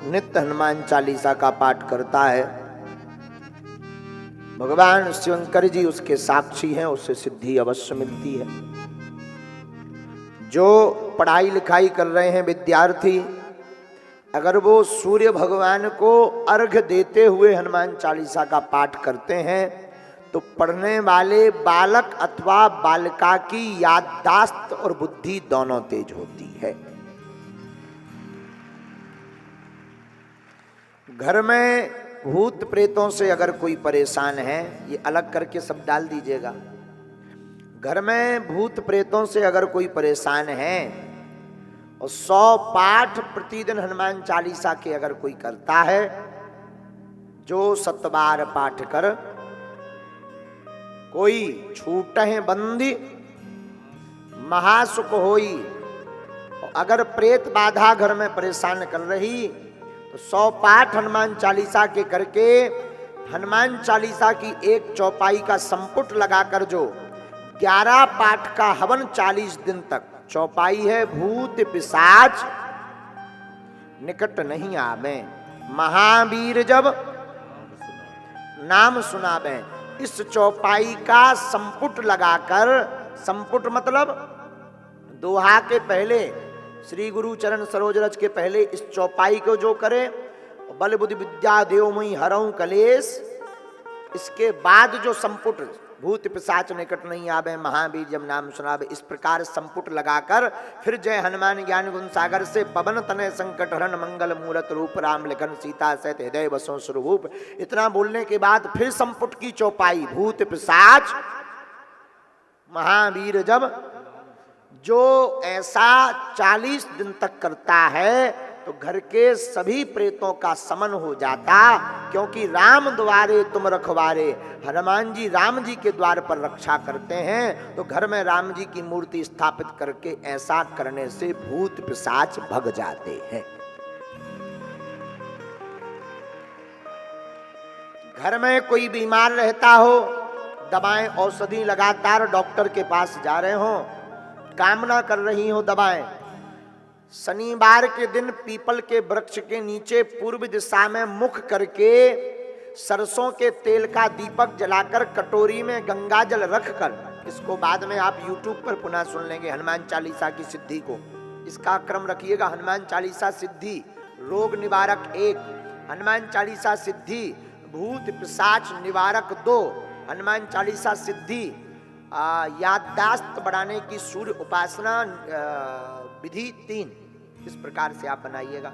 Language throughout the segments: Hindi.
नित्य हनुमान चालीसा का पाठ करता है, भगवान शंकर जी उसके साक्षी हैं, उससे सिद्धि अवश्य मिलती है। जो पढ़ाई लिखाई कर रहे हैं विद्यार्थी, अगर वो सूर्य भगवान को अर्घ्य देते हुए हनुमान चालीसा का पाठ करते हैं तो पढ़ने वाले बालक अथवा बालिका की याददाश्त और बुद्धि दोनों तेज होती है। घर में भूत प्रेतों से अगर कोई परेशान है, ये अलग करके सब डाल दीजिएगा। घर में भूत प्रेतों से अगर कोई परेशान है और 100 पाठ प्रतिदिन हनुमान चालीसा के अगर कोई करता है, जो 7 बार पाठ कर कोई छूटहि बंदी महासुख होई। अगर प्रेत बाधा घर में परेशान कर रही तो 100 पाठ हनुमान चालीसा के करके हनुमान चालीसा की एक चौपाई का संपुट लगाकर जो 11 पाठ का हवन 40 दिन तक, चौपाई है भूत पिशाच निकट नहीं आवे, महावीर जब नाम सुनावे। इस चौपाई का संपुट लगाकर, संपुट मतलब दोहा के पहले, श्री गुरु चरण सरोज रज के पहले इस चौपाई को जो करे, बल बुद्धि विद्या देवमयी हरऊं कलेश, इसके बाद जो संपुट भूत पिशाच निकट नहीं आवे, महावीर जब नाम सुनावे, इस प्रकार संपुट लगाकर फिर जय हनुमान ज्ञान गुण सागर से पवन तनय संकट हरण मंगल मूरत रूप राम लिखन सीता सहित हृदय बसों स्वरूप, इतना बोलने के बाद फिर संपुट की चौपाई भूत पिशाच महावीर जब, जो ऐसा 40 दिन तक करता है तो घर के सभी प्रेतों का समन हो जाता, क्योंकि राम द्वारे तुम रखवारे, हनुमान जी राम जी के द्वार पर रक्षा करते हैं, तो घर में राम जी की मूर्ति स्थापित करके ऐसा करने से भूत पिशाच भग जाते हैं। घर में कोई बीमार रहता हो, दवाएं औषधि लगातार डॉक्टर के पास जा रहे हो, कामना कर रही हो दवाएं, शनिवार के दिन पीपल के वृक्ष के नीचे पूर्व दिशा में मुख करके सरसों के तेल का दीपक जलाकर कटोरी में गंगा जल रखकर, इसको बाद में आप YouTube पर पुनः सुन लेंगे, हनुमान चालीसा की सिद्धि को, इसका क्रम रखिएगा। हनुमान चालीसा सिद्धि रोग निवारक 1, हनुमान चालीसा सिद्धि भूत पिशाच निवारक 2, हनुमान चालीसा सिद्धि याददाश्त बढ़ाने की सूर्य उपासना विधि 3। इस प्रकार से आप बनाइएगा।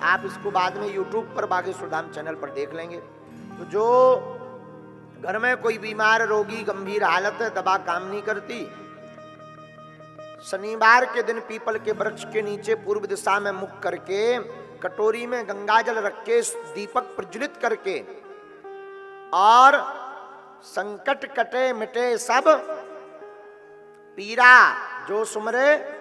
आप इसको बाद में YouTube पर बागेश्वर धाम चैनल पर देख लेंगे। तो जो घर में कोई बीमार रोगी गंभीर हालत है, दवा काम नहीं करती, शनिवार के दिन पीपल के वृक्ष के नीचे पूर्व दिशा में मुख करके कटोरी में गंगा जल रख के दीपक प्रज्वलित करके और संकट कटे मिटे सब पीरा जो सुमरे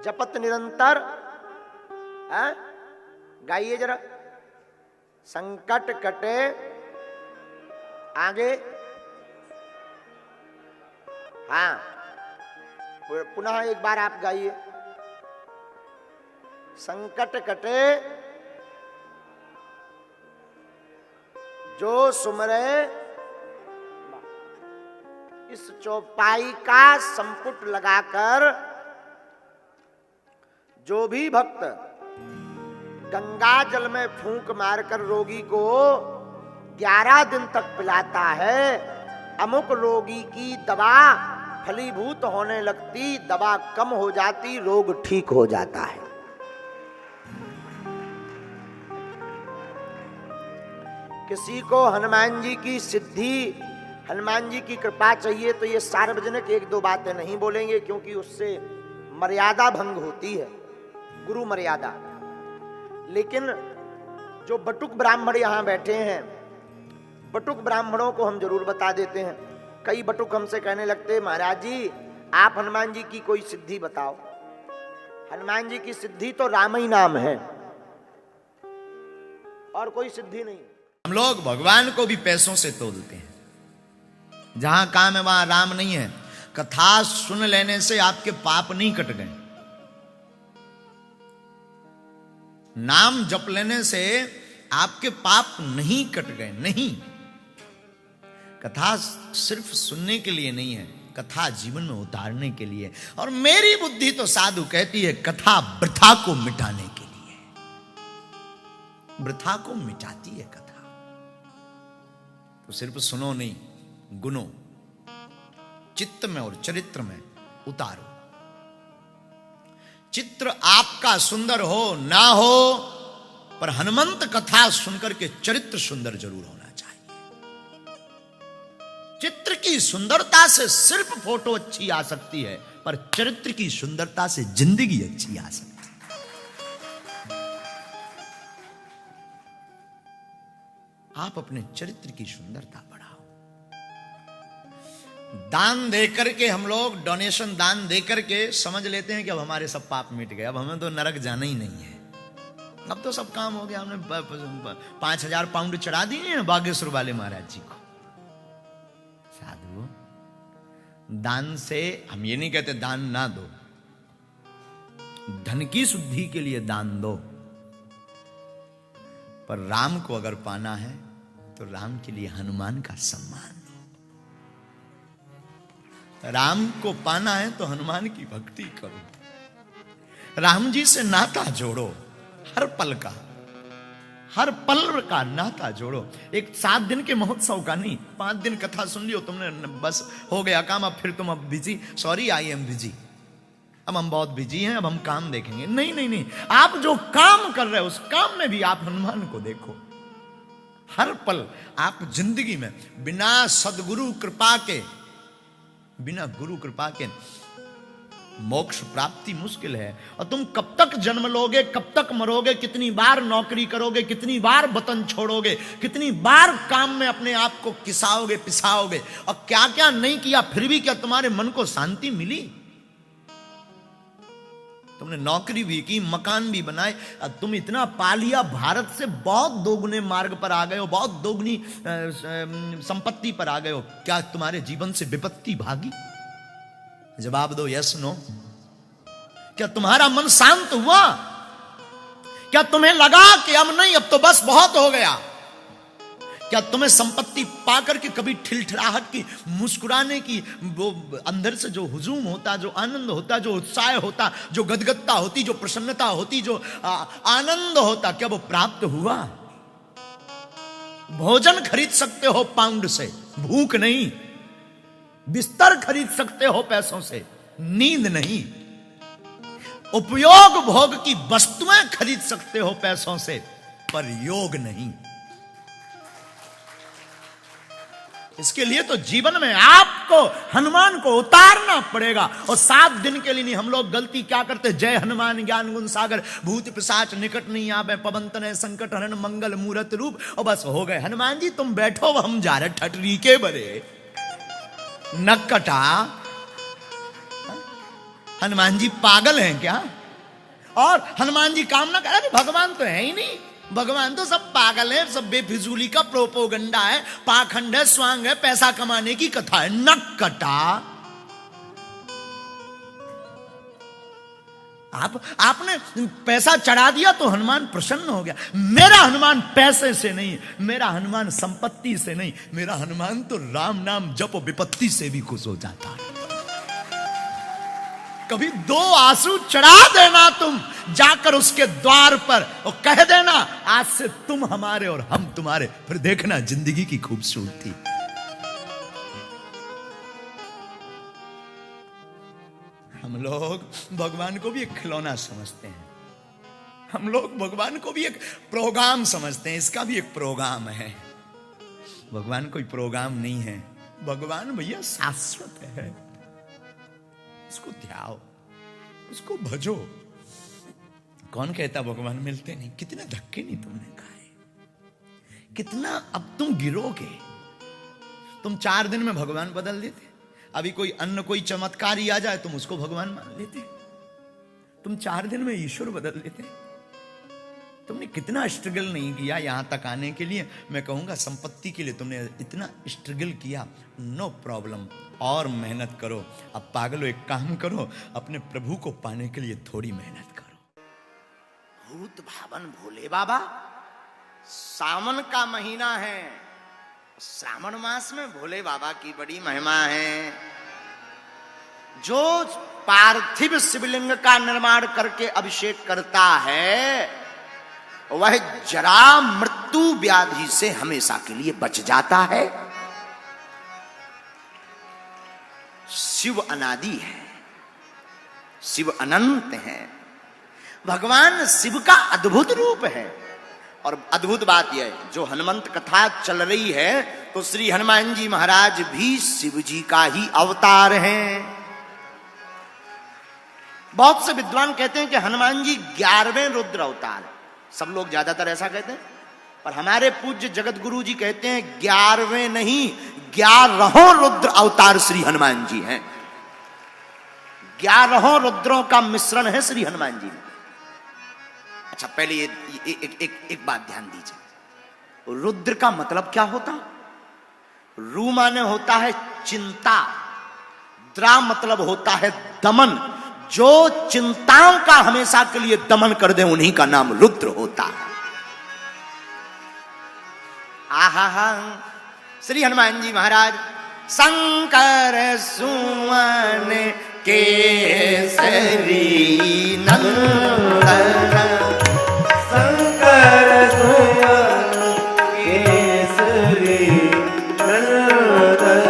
जपत निरंतर, गाइए जरा, संकट कटे, आगे, हाँ पुनः एक बार आप गाइए, संकट कटे जो सुमरे। इस चौपाई का संपुट लगाकर जो भी भक्त गंगा जल में फूंक मारकर रोगी को 11 दिन तक पिलाता है, अमुक रोगी की दवा फलीभूत होने लगती, दवा कम हो जाती, रोग ठीक हो जाता है। किसी को हनुमान जी की सिद्धि, हनुमान जी की कृपा चाहिए तो ये सार्वजनिक 1-2 बातें नहीं बोलेंगे, क्योंकि उससे मर्यादा भंग होती है, गुरु मर्यादा। लेकिन जो बटुक ब्राह्मण यहाँ बैठे हैं, बटुक ब्राह्मणों को हम जरूर बता देते हैं। कई बटुक हमसे कहने लगते हैं, महाराज जी आप हनुमान जी की कोई सिद्धि बताओ। हनुमान जी की सिद्धि तो राम ही नाम है और कोई सिद्धि नहीं। हम लोग भगवान को भी पैसों से तोलते हैं, जहां काम है वहां राम नहीं है। कथा सुन लेने से आपके पाप नहीं कट गए। नाम जप लेने से आपके पाप नहीं कट गए, नहीं। कथा सिर्फ सुनने के लिए नहीं है, कथा जीवन में उतारने के लिए। और मेरी बुद्धि तो साधु कहती है कथा वृथा को मिटाने के लिए, वृथा को मिटाती है कथा। तो सिर्फ सुनो नहीं, गुनो, चित्त में और चरित्र में उतारो। चित्र आपका सुंदर हो ना हो, पर हनुमंत कथा सुनकर के चरित्र सुंदर जरूर होना चाहिए। चित्र की सुंदरता से सिर्फ फोटो अच्छी आ सकती है, पर चरित्र की सुंदरता से जिंदगी अच्छी आ सकती है। आप अपने चरित्र की सुंदरता बढ़ाओ। दान देकर के हम लोग, डोनेशन दान देकर के समझ लेते हैं कि अब हमारे सब पाप मिट गए, अब हमें तो नरक जाना ही नहीं है, अब तो सब काम हो गया। हमने 5,000 पाउंड चढ़ा दिए हैं बागेश्वर वाले महाराज जी को। साधु, दान से हम ये नहीं कहते दान ना दो, धन की शुद्धि के लिए दान दो, पर राम को अगर पाना है तो राम के लिए हनुमान का सम्मान दो। राम को पाना है तो हनुमान की भक्ति करो, राम जी से नाता जोड़ो, हर पल का नाता जोड़ो। एक 7 दिन के महोत्सव का नहीं, 5 दिन कथा सुन लियो तुमने, बस हो गया काम, अब फिर तुम अब busy, sorry I am busy, अब हम बहुत बिजी हैं, अब हम काम देखेंगे। नहीं नहीं नहीं, आप जो काम कर रहे हो उस काम में भी आप हनुमान को देखो। हर पल आप जिंदगी में बिना सदगुरु कृपा के, बिना गुरु कृपा के मोक्ष प्राप्ति मुश्किल है। और तुम कब तक जन्म लोगे, कब तक मरोगे, कितनी बार नौकरी करोगे, कितनी बार वतन छोड़ोगे, कितनी बार काम में अपने आप को किसाओगे पिसाओगे, और क्या क्या नहीं किया, फिर भी क्या तुम्हारे मन को शांति मिली? तुमने नौकरी भी की, मकान भी बनाए, तुम इतना पा लिया, भारत से बहुत दोगुने मार्ग पर आ गए हो, बहुत दोगुनी संपत्ति पर आ गए हो, क्या तुम्हारे जीवन से विपत्ति भागी? जवाब दो, यस नो। क्या तुम्हारा मन शांत हुआ? क्या तुम्हें लगा कि अब नहीं, अब तो बस बहुत हो गया? क्या तुम्हें संपत्ति पाकर के कभी ठिलठिलाहट की, मुस्कुराने की, वो अंदर से जो हुजूम होता, जो आनंद होता, जो उत्साह होता, जो गदगदता होती, जो प्रसन्नता होती, जो आनंद होता, क्या वो प्राप्त हुआ? भोजन खरीद सकते हो पाउंड से, भूख नहीं। बिस्तर खरीद सकते हो पैसों से, नींद नहीं। उपयोग भोग की वस्तुएं खरीद सकते हो पैसों से, पर योग नहीं। इसके लिए तो जीवन में आपको हनुमान को उतारना पड़ेगा। और 7 दिन के लिए नहीं। हम लोग गलती क्या करते, जय हनुमान ज्ञान गुण सागर, भूत पिशाच निकट नहीं आवे, पवन तनय संकट हरण, मंगल मूरत रूप, और बस हो गए। हनुमान जी तुम बैठो, हम जा रहे ठटरी के बरे नक्कटा। हनुमान जी पागल हैं क्या? और हनुमान जी काम ना करे, भगवान तो है ही नहीं, भगवान तो सब पागल है, सब बेफिजूली का प्रोपोगंडा है, पाखंड है, स्वांग है, पैसा कमाने की कथा है। नक्कटा। आपने पैसा चढ़ा दिया तो हनुमान प्रसन्न हो गया। मेरा हनुमान पैसे से नहीं, मेरा हनुमान संपत्ति से नहीं, मेरा हनुमान तो राम नाम जप विपत्ति से भी खुश हो जाता है। कभी 2 आंसू चढ़ा देना तुम जाकर उसके द्वार पर, और कह देना आज से तुम हमारे और हम तुम्हारे, फिर देखना जिंदगी की खूबसूरती। हम लोग भगवान को भी एक खिलौना समझते हैं, हम लोग भगवान को भी एक प्रोग्राम समझते हैं, इसका भी एक प्रोग्राम है। भगवान कोई प्रोग्राम नहीं है, भगवान भैया शाश्वत है। उसको ध्याओ, उसको भजो। कौन कहता भगवान मिलते नहीं? कितने धक्के नहीं तुमने खाए, कितना अब तुम गिरोगे। तुम 4 दिन में भगवान बदल देते। अभी कोई अन्य कोई चमत्कार ही आ जाए तुम उसको भगवान मान लेते। तुम 4 दिन में ईश्वर बदल देते। तुमने कितना स्ट्रगल नहीं किया यहां तक आने के लिए। मैं कहूंगा संपत्ति के लिए तुमने इतना स्ट्रगल किया, नो प्रॉब्लम, और मेहनत करो। अब पागलो एक काम करो, अपने प्रभु को पाने के लिए थोड़ी मेहनत करो। अद्भुत भावन भोले बाबा। सावन का महीना है, श्रावण मास में भोले बाबा की बड़ी महिमा है। जो पार्थिव शिवलिंग का निर्माण करके अभिषेक करता है वह जरा मृत्यु व्याधि से हमेशा के लिए बच जाता है। शिव अनादि है, शिव अनंत है, भगवान शिव का अद्भुत रूप है। और अद्भुत बात यह है, जो हनुमंत कथा चल रही है तो श्री हनुमान जी महाराज भी शिव जी का ही अवतार हैं। बहुत से विद्वान कहते हैं कि हनुमान जी 11वें रुद्र अवतार है। सब लोग ज्यादातर ऐसा कहते हैं, पर हमारे पूज्य जगत गुरु जी कहते हैं 11वें नहीं 11हों रुद्र अवतार श्री हनुमान जी हैं। 11हों रुद्रों का मिश्रण है श्री हनुमान जी में। अच्छा, पहले एक बात ध्यान दीजिए, रुद्र का मतलब क्या होता? रू माने होता है चिंता, द्रा मतलब होता है दमन। जो चिंताओं का हमेशा के लिए दमन कर दे उन्हीं का नाम रुद्र होता है। आहा, श्री हनुमान जी महाराज शंकर सुमन केसरी नंदन, शंकर सुमन केसरी नंदन,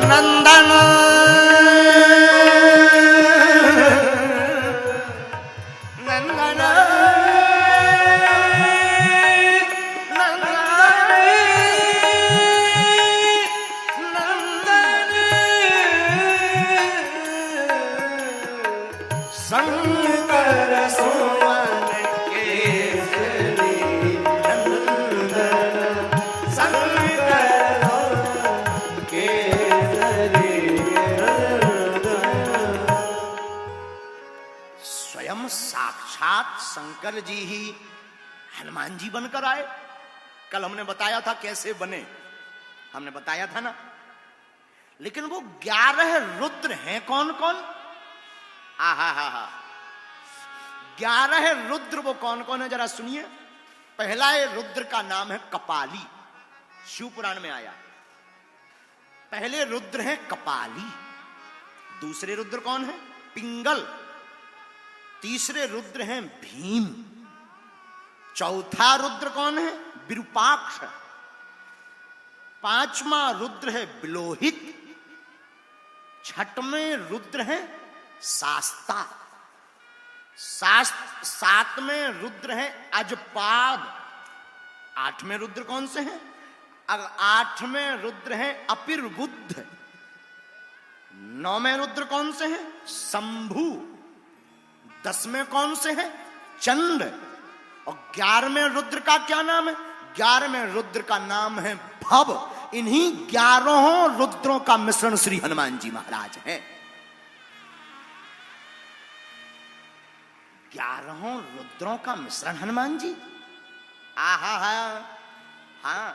नंदन नंदन शंकर सुमन केसरी नंदन, शंकर सुमन केसरी नंदन। स्वयं साक्षात शंकर जी ही हनुमान जी बनकर आए। कल हमने बताया था कैसे बने, हमने बताया था ना। लेकिन वो 11 रुद्र हैं कौन कौन? आहा हा हा, 11 रुद्र वो कौन कौन है जरा सुनिए। पहला रुद्र का नाम है कपाली, शिव पुराण में आया। पहले रुद्र हैं कपाली, दूसरे रुद्र कौन है? पिंगल, तीसरे रुद्र हैं भीम, चौथा रुद्र कौन है? विरूपाक्ष, पांचवा रुद्र है बिलोहित, छठवें रुद्र है शास्ता, सातवें रुद्र है अजपाद, आठवें रुद्र कौन से हैं? आठवें रुद्र है अपिर्बुद्ध, नौवें रुद्र कौन से हैं? शंभु, 10वें कौन से हैं? चंड, और 11वें रुद्र का क्या नाम है? 11वें रुद्र का नाम है भव। इन्हीं 11 रुद्रों का मिश्रण श्री हनुमान जी महाराज हैं। 11 रुद्रों का मिश्रण हनुमान जी। आहा हा, हाँ,